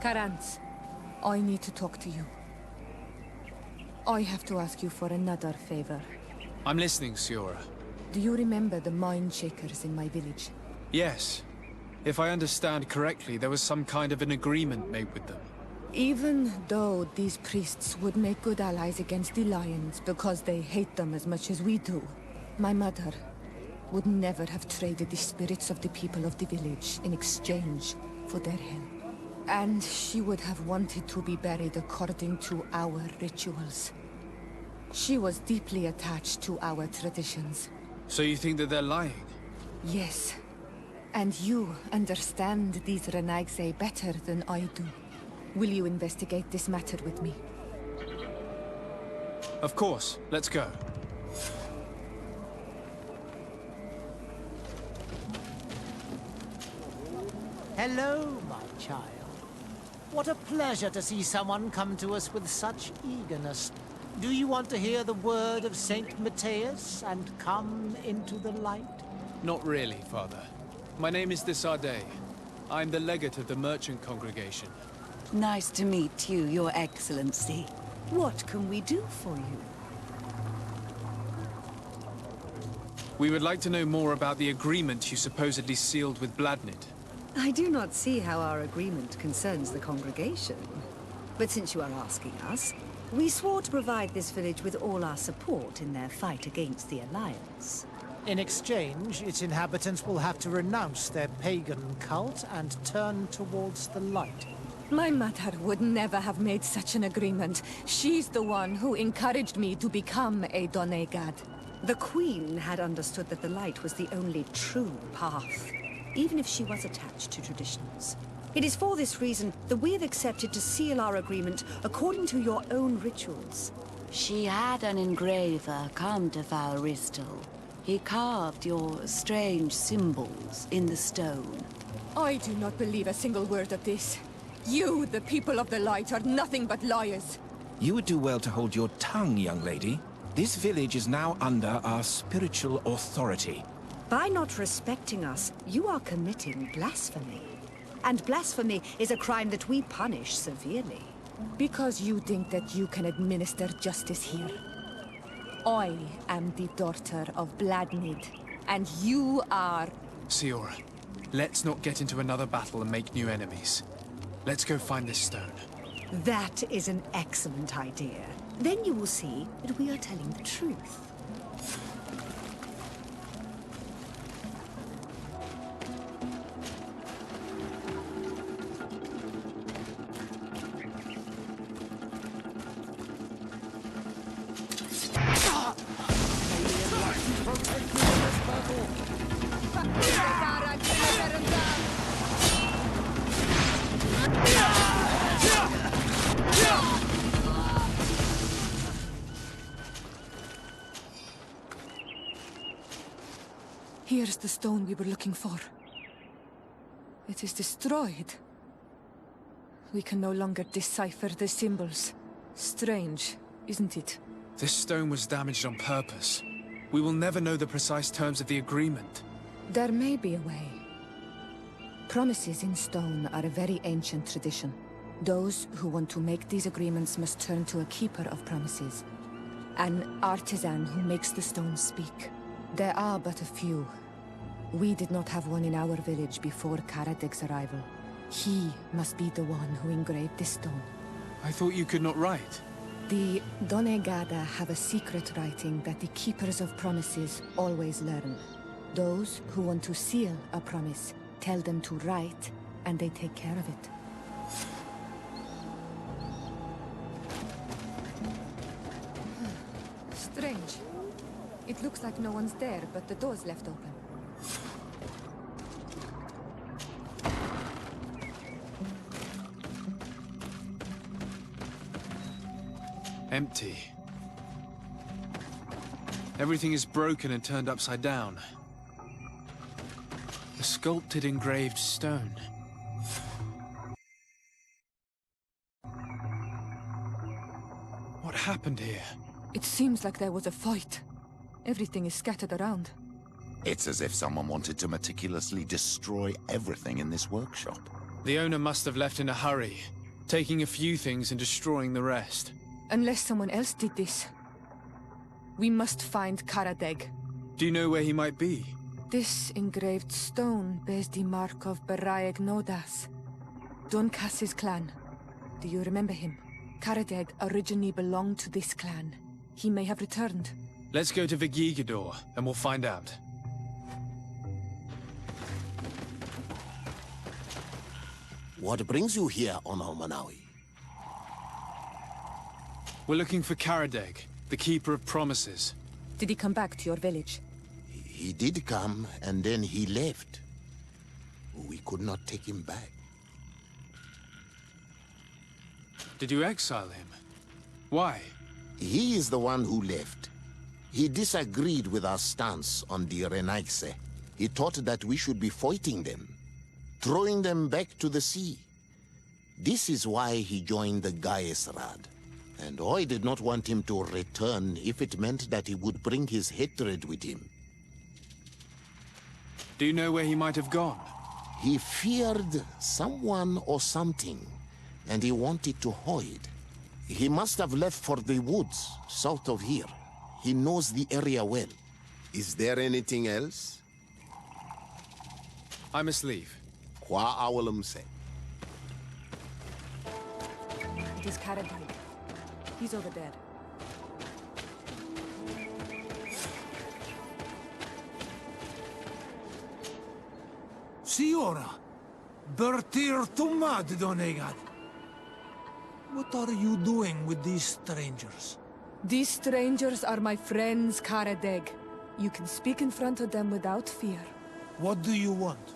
Karantz, I need to talk to you. I have to ask you for another favor. I'm listening, Siora. Do you remember the mine shakers in my village? Yes. If I understand correctly, there was some kind of an agreement made with them. Even though these priests would make good allies against the Lions because they hate them as much as we do, my mother would never have traded the spirits of the people of the village in exchange for their help. And she would have wanted to be buried according to our rituals. She was deeply attached to our traditions. So you think that they're lying? Yes. And you understand these Renaigse better than I do. Will you investigate this matter with me? Of course. Let's go. Hello, my child. What a pleasure to see someone come to us with such eagerness. Do you want to hear the word of Saint Matthias and come into the light? Not really, Father. My name is Desarde. I'm the legate of the merchant congregation. Nice to meet you, Your Excellency. What can we do for you? We would like to know more about the agreement you supposedly sealed with Bladnid. I do not see how our agreement concerns the congregation. But since you are asking us, we swore to provide this village with all our support in their fight against the Alliance. In exchange, its inhabitants will have to renounce their pagan cult and turn towards the light. My mother would never have made such an agreement. She's the one who encouraged me to become a Donegad. The Queen had understood that the light was the only true path, even if she was attached to traditions. It is for this reason that we have accepted to seal our agreement according to your own rituals. She had an engraver come to Valristal. He carved your strange symbols in the stone. I do not believe a single word of this. You, the people of the light, are nothing but liars. You would do well to hold your tongue, young lady. This village is now under our spiritual authority. By not respecting us, you are committing blasphemy. And blasphemy is a crime that we punish severely. Because you think that you can administer justice here. I am the daughter of Bladnid, and you are... Siora, let's not get into another battle and make new enemies. Let's go find this stone. That is an excellent idea. Then you will see that we are telling the truth. Here's the stone we were looking for. It is destroyed. We can no longer decipher the symbols. Strange, isn't it? This stone was damaged on purpose. We will never know the precise terms of the agreement. There may be a way. Promises in stone are a very ancient tradition. Those who want to make these agreements must turn to a keeper of promises. An artisan who makes the stones speak. There are but a few. We did not have one in our village before Karadek's arrival. He must be the one who engraved this stone. I thought you could not write. The Donegada have a secret writing that the keepers of promises always learn. Those who want to seal a promise tell them to write, and they take care of it. Strange. It looks like no one's there, but the door's left open. Empty. Everything is broken and turned upside down. A sculpted engraved stone. What happened here? It seems like there was a fight. Everything is scattered around. It's as if someone wanted to meticulously destroy everything in this workshop. The owner must have left in a hurry. taking a few things and destroying the rest. Unless someone else did this. We must find Karadeg. Do you know where he might be? This engraved stone bears the mark of Baraeg Nodas, Doncass's clan. Do you remember him? Karadeg originally belonged to this clan. He may have returned. Let's go to Vigigador, and we'll find out. What brings you here, Ono Manawi? We're looking for Karadeg, the Keeper of Promises. Did he come back to your village? He did come, and then he left. We could not take him back. Did you exile him? Why? He is the one who left. He disagreed with our stance on the Renaigse. He thought that we should be fighting them, throwing them back to the sea. This is why he joined the Gaesrad. And I did not want him to return if it meant that he would bring his hatred with him. Do you know where he might have gone? He feared someone or something, and he wanted to hide. He must have left for the woods, south of here. He knows the area well. Is there anything else? I must leave. Qua awalum se. It is Karadeg. He's over there. Siora, Bertir Tumad Donegad. What are you doing with these strangers? These strangers are my friends, Karadeg. You can speak in front of them without fear. What do you want?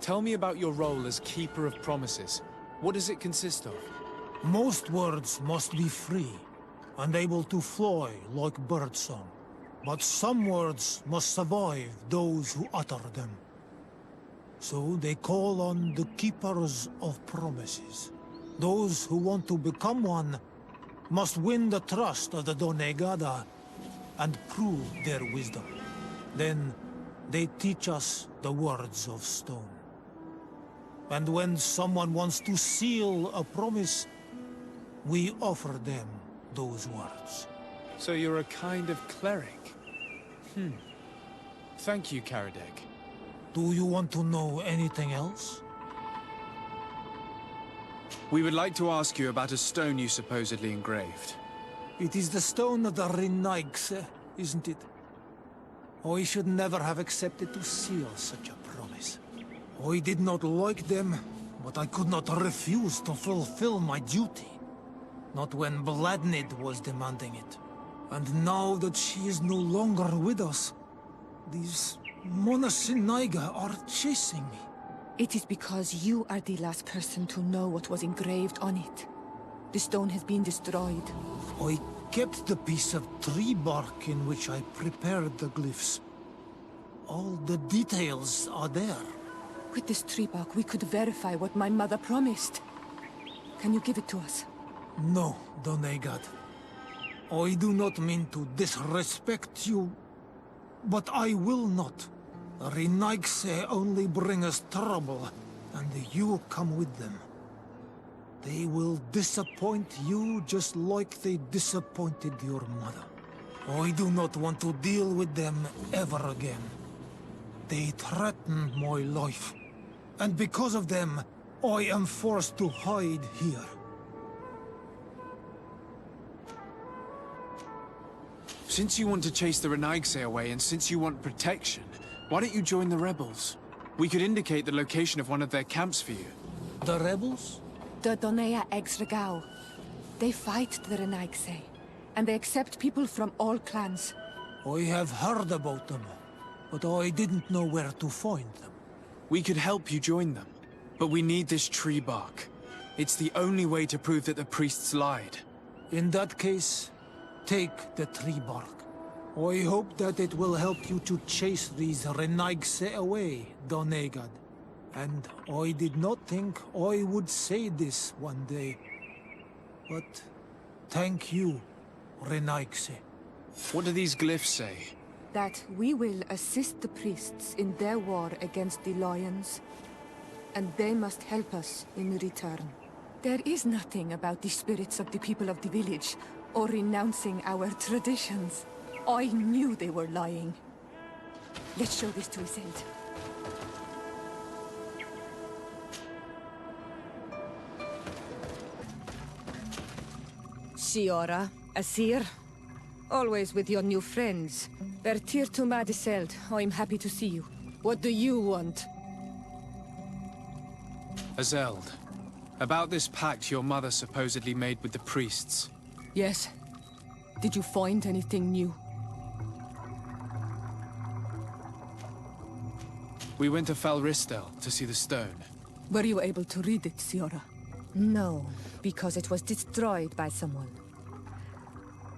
Tell me about your role as Keeper of Promises. What does it consist of? Most words must be free, and able to fly like birdsong. But some words must survive those who utter them. So they call on the Keepers of Promises. Those who want to become one must win the trust of the Donegada and prove their wisdom. Then they teach us the words of stone. And when someone wants to seal a promise, we offer them those words. So you're a kind of cleric? Thank you, Karadeg. Do you want to know anything else? We would like to ask you about a stone you supposedly engraved. It is the stone of the Renaigse, isn't it? I should never have accepted to seal such a promise. I did not like them, but I could not refuse to fulfill my duty. Not when Bladnid was demanding it. And now that she is no longer with us, these Monasinaiga are chasing me. It is because you are the last person to know what was engraved on it. The stone has been destroyed. I kept the piece of tree bark in which I prepared the glyphs. All the details are there. With this tree bark, we could verify what my mother promised. Can you give it to us? No, Donegad. I do not mean to disrespect you, but I will not. Renaigse only bring us trouble, and you come with them. They will disappoint you just like they disappointed your mother. I do not want to deal with them ever again. They threaten my life, and because of them, I am forced to hide here. Since you want to chase the Renaigse away, and since you want protection, why don't you join the rebels? We could indicate the location of one of their camps for you. The rebels? The Donea Exregao. They fight the Renaigse, and they accept people from all clans. I have heard about them, but I didn't know where to find them. We could help you join them, but we need this tree bark. It's the only way to prove that the priests lied. In that case, take the tree bark. I hope that it will help you to chase these Renaigse away, Donegad. And I did not think I would say this one day. But thank you, Renaigse. What do these glyphs say? That we will assist the priests in their war against the Lions. and they must help us in return. There is nothing about the spirits of the people of the village, or renouncing our traditions. I knew they were lying. Let's show this to Isilde. Siora, Asir, always with your new friends. Bertir to Madiseld, I'm happy to see you. What do you want? Azeld, about this pact your mother supposedly made with the priests. Yes. Did you find anything new? We went to Falristel to see the stone. Were you able to read it, Siora? No, because it was destroyed by someone.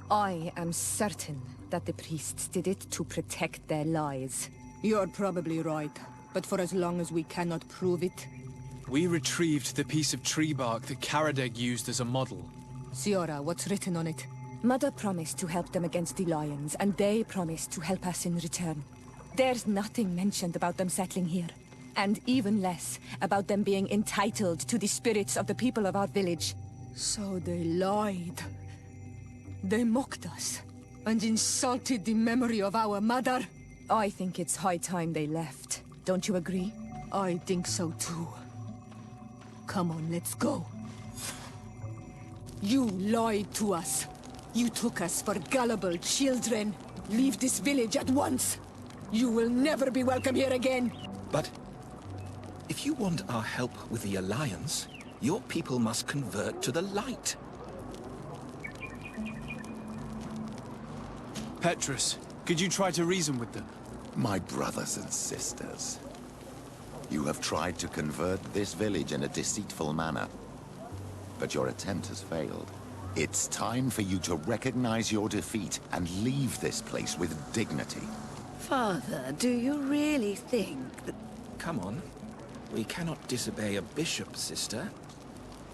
I am certain that the priests did it to protect their lies. You're probably right, but for as long as we cannot prove it... We retrieved the piece of tree bark that Karadeg used as a model. Siora, what's written on it? Mother promised to help them against the lions, and they promised to help us in return. There's nothing mentioned about them settling here. And even less about them being entitled to the spirits of the people of our village. So they lied. They mocked us, and insulted the memory of our mother. I think it's high time they left. Don't you agree? I think so too. Come on, let's go. You lied to us. You took us for gullible children. Leave this village at once. You will never be welcome here again. But if you want our help with the Alliance, your people must convert to the light. Petrus, could you try to reason with them? My brothers and sisters, you have tried to convert this village in a deceitful manner, but your attempt has failed. It's time for you to recognize your defeat and leave this place with dignity. Father, do you really think that... Come on. We cannot disobey a bishop, sister.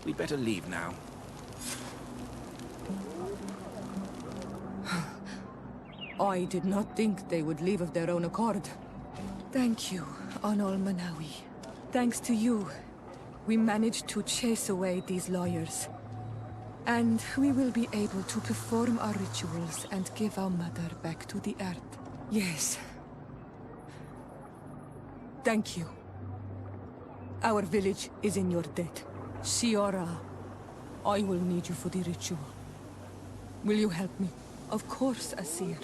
We'd better leave now. I did not think they would leave of their own accord. Thank you, Anol Manawi. Thanks to you, we managed to chase away these lawyers. And we will be able to perform our rituals and give our mother back to the earth. Yes. Thank you. Our village is in your debt. Siora, I will need you for the ritual. Will you help me? Of course, Asir.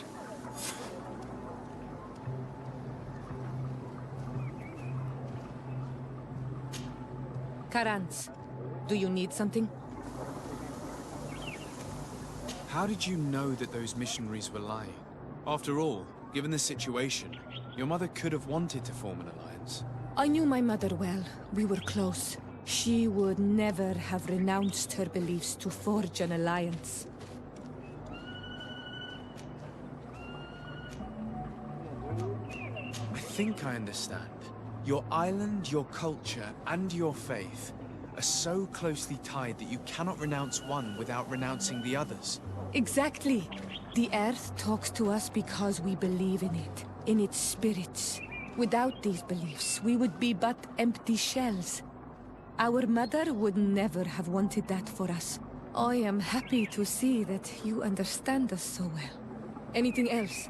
Karans, do you need something? How did you know that those missionaries were lying? After all, given the situation, your mother could have wanted to form an alliance. I knew my mother well. We were close. She would never have renounced her beliefs to forge an alliance. I think I understand. Your island, your culture, and your faith are so closely tied that you cannot renounce one without renouncing the others. Exactly. The Earth talks to us because we believe in it, in its spirits. Without these beliefs, we would be but empty shells. Our mother would never have wanted that for us. I am happy to see that you understand us so well. Anything else?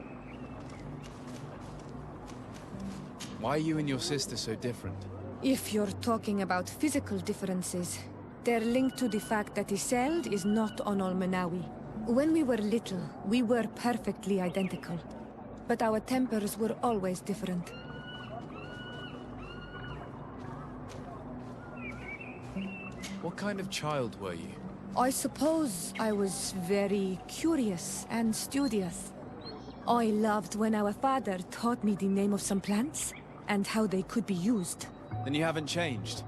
Why are you and your sister so different? If you're talking about physical differences, they're linked to the fact that Isilde is not Anol Manawi. When we were little, we were perfectly identical. But our tempers were always different. What kind of child were you? I suppose I was very curious and studious. I loved when our father taught me the name of some plants and how they could be used. Then you haven't changed.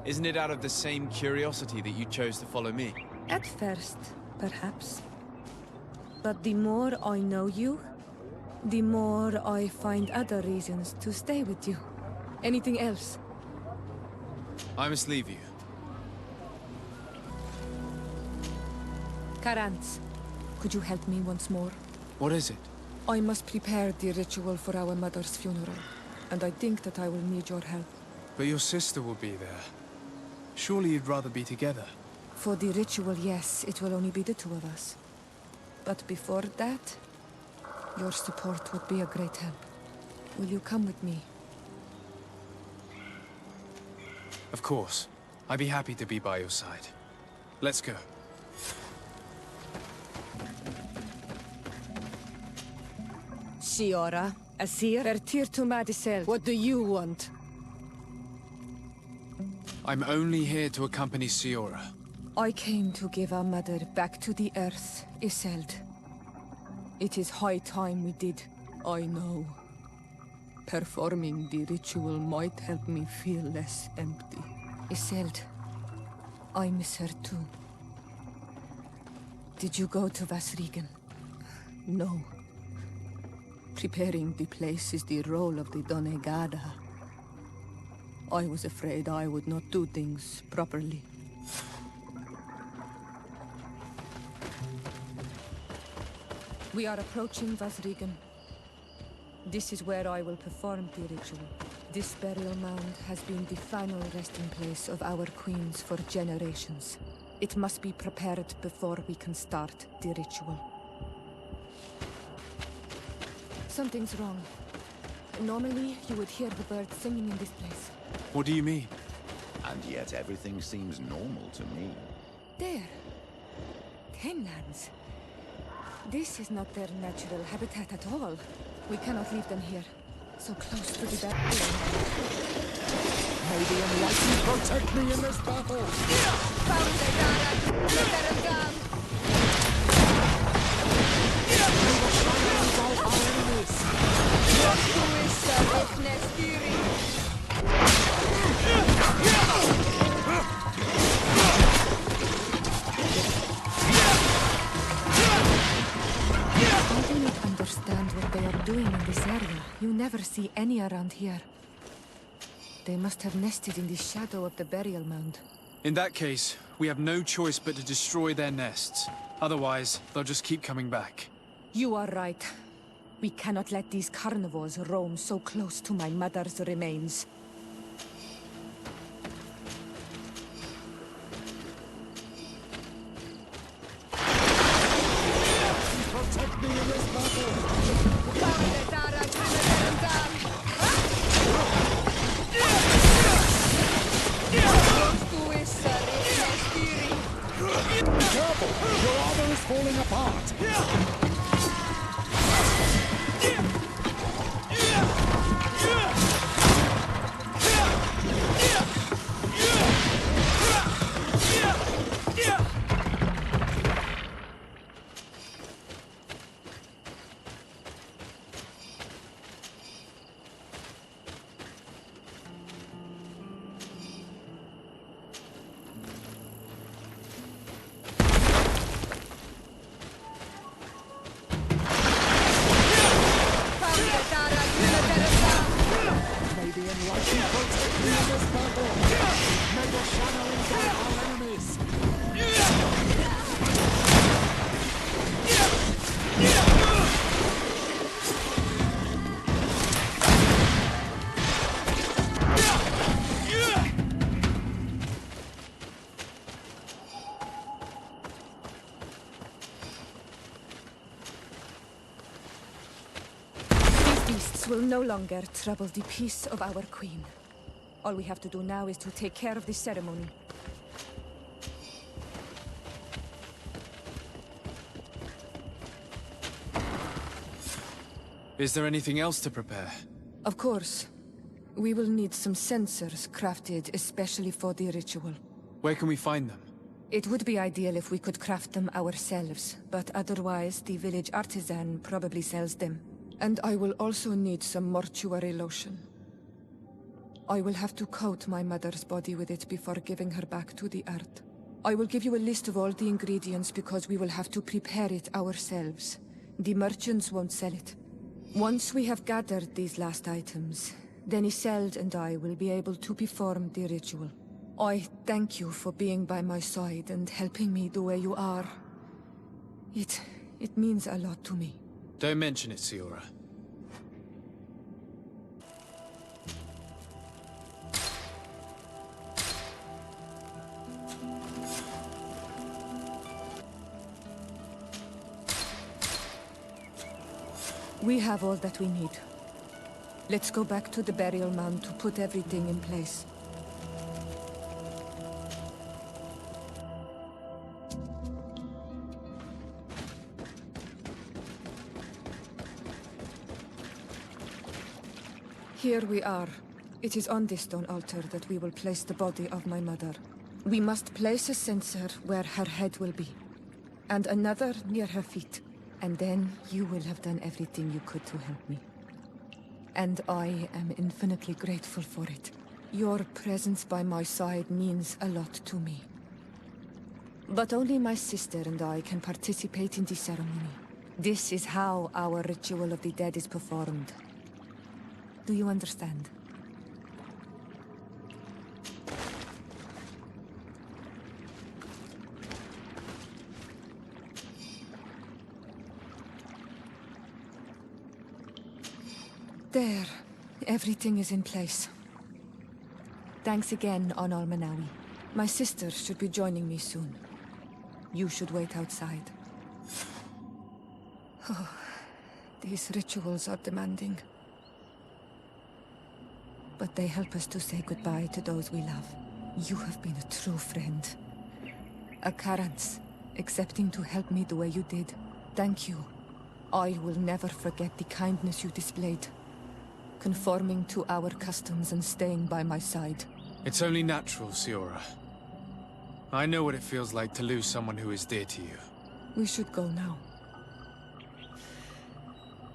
Isn't it out of the same curiosity that you chose to follow me? At first, perhaps. But the more I know you, the more I find other reasons to stay with you. Anything else? I must leave you. Karans, could you help me once more? What is it? I must prepare the ritual for our mother's funeral, and I think that I will need your help. But your sister will be there. Surely you'd rather be together. For the ritual, yes, it will only be the two of us. But before that, your support would be a great help. Will you come with me? Of course. I'd be happy to be by your side. Let's go. Siora, Asir, Vertir to Madisel. What do you want? I'm only here to accompany Siora. I came to give our mother back to the earth, Iselt. It is high time we did, I know. Performing the ritual might help me feel less empty. Iselt, I miss her too. Did you go to Vasrigan? No. Preparing the place is the role of the Donegada. I was afraid I would not do things properly. We are approaching Vasrigan. This is where I will perform the ritual. This burial mound has been the final resting place of our queens for generations. It must be prepared before we can start the ritual. Something's wrong. Normally, you would hear the birds singing in this place. What do you mean? And yet everything seems normal to me. There. Tenlands. This is not their natural habitat at all. We cannot leave them here. So close to the burial. May the Enlightened protect me in this battle! Found the Dara! Let them down! Our enemies! I do not understand what they are doing in this area. You never see any around here. They must have nested in the shadow of the burial mound. In that case, we have no choice but to destroy their nests. Otherwise, they'll just keep coming back. You are right. We cannot let these carnivores roam so close to my mother's remains. Protect me in this battle! Be careful! Your armor is falling apart! Will no longer trouble the peace of our queen. All we have to do now is to take care of the ceremony. Is there anything else to prepare? Of course. We will need some sensors crafted especially for the ritual. Where can we find them? It would be ideal if we could craft them ourselves, but otherwise the village artisan probably sells them. And I will also need some mortuary lotion. I will have to coat my mother's body with it before giving her back to the earth. I will give you a list of all the ingredients because we will have to prepare it ourselves. The merchants won't sell it. Once we have gathered these last items, then Iselt and I will be able to perform the ritual. I thank you for being by my side and helping me the way you are. It means a lot to me. Don't mention it, Siora. We have all that we need. Let's go back to the burial mound to put everything in place. Here we are. It is on this stone altar that we will place the body of my mother. We must place a censer where her head will be, and another near her feet. And then you will have done everything you could to help me. And I am infinitely grateful for it. Your presence by my side means a lot to me. But only my sister and I can participate in the ceremony. This is how our ritual of the dead is performed. Do you understand? There. Everything is in place. Thanks again, Onal Manawi. My sister should be joining me soon. You should wait outside. Oh, these rituals are demanding. But they help us to say goodbye to those we love. You have been a true friend. A Karans, accepting to help me the way you did. Thank you. I will never forget the kindness you displayed. Conforming to our customs and staying by my side. It's only natural, Siora. I know what it feels like to lose someone who is dear to you. We should go now.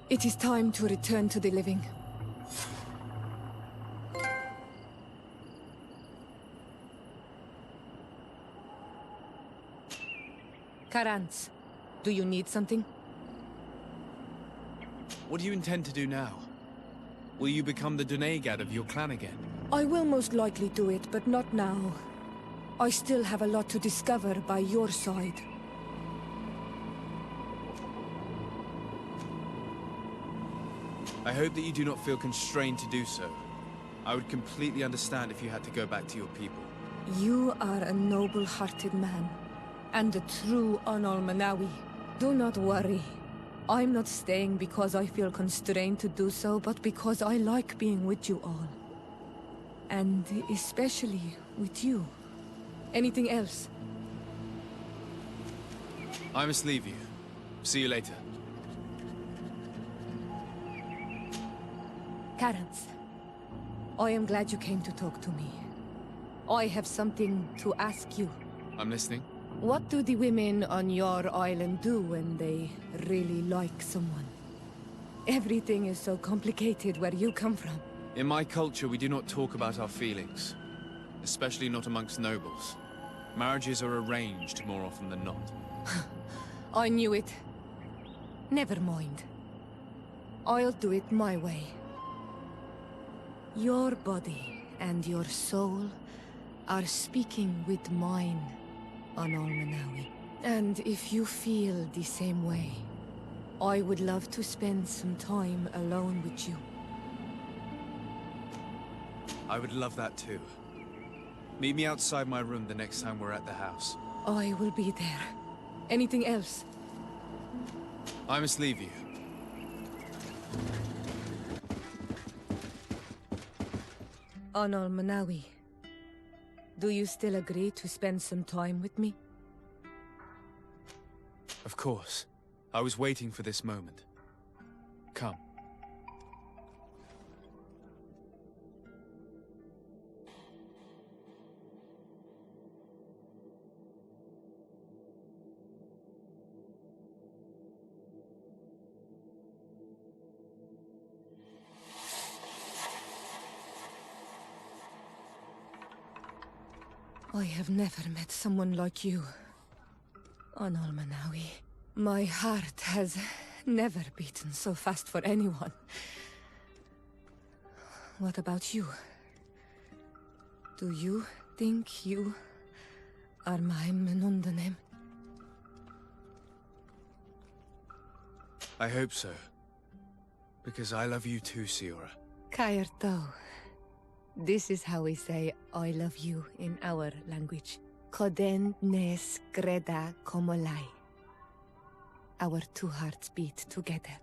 It is time to return to the living. Karans, do you need something? What do you intend to do now? Will you become the Dunegad of your clan again? I will most likely do it, but not now. I still have a lot to discover by your side. I hope that you do not feel constrained to do so. I would completely understand if you had to go back to your people. You are a noble-hearted man, and a true Onal Manawi. Do not worry. I'm not staying because I feel constrained to do so, but because I like being with you all. And especially with you. Anything else? I must leave you. See you later. Karans, I am glad you came to talk to me. I have something to ask you. I'm listening. What do the women on your island do when they really like someone? Everything is so complicated where you come from. In my culture, we do not talk about our feelings. Especially not amongst nobles. Marriages are arranged more often than not. I knew it. Never mind. I'll do it my way. Your body and your soul are speaking with mine, Onal Manawi. And if you feel the same way, I would love to spend some time alone with you. I would love that too. Meet me outside my room the next time we're at the house. I will be there. Anything else? I must leave you. Onal Manawi, do you still agree to spend some time with me? Of course. I was waiting for this moment. Come. I have never met someone like you, Onal Manawi. My heart has never beaten so fast for anyone. What about you? Do you think you are my Menundanem? I hope so. Because I love you too, Siora. Kairto. This is how we say I love you in our language. Koden nes greda komolai. Our two hearts beat together.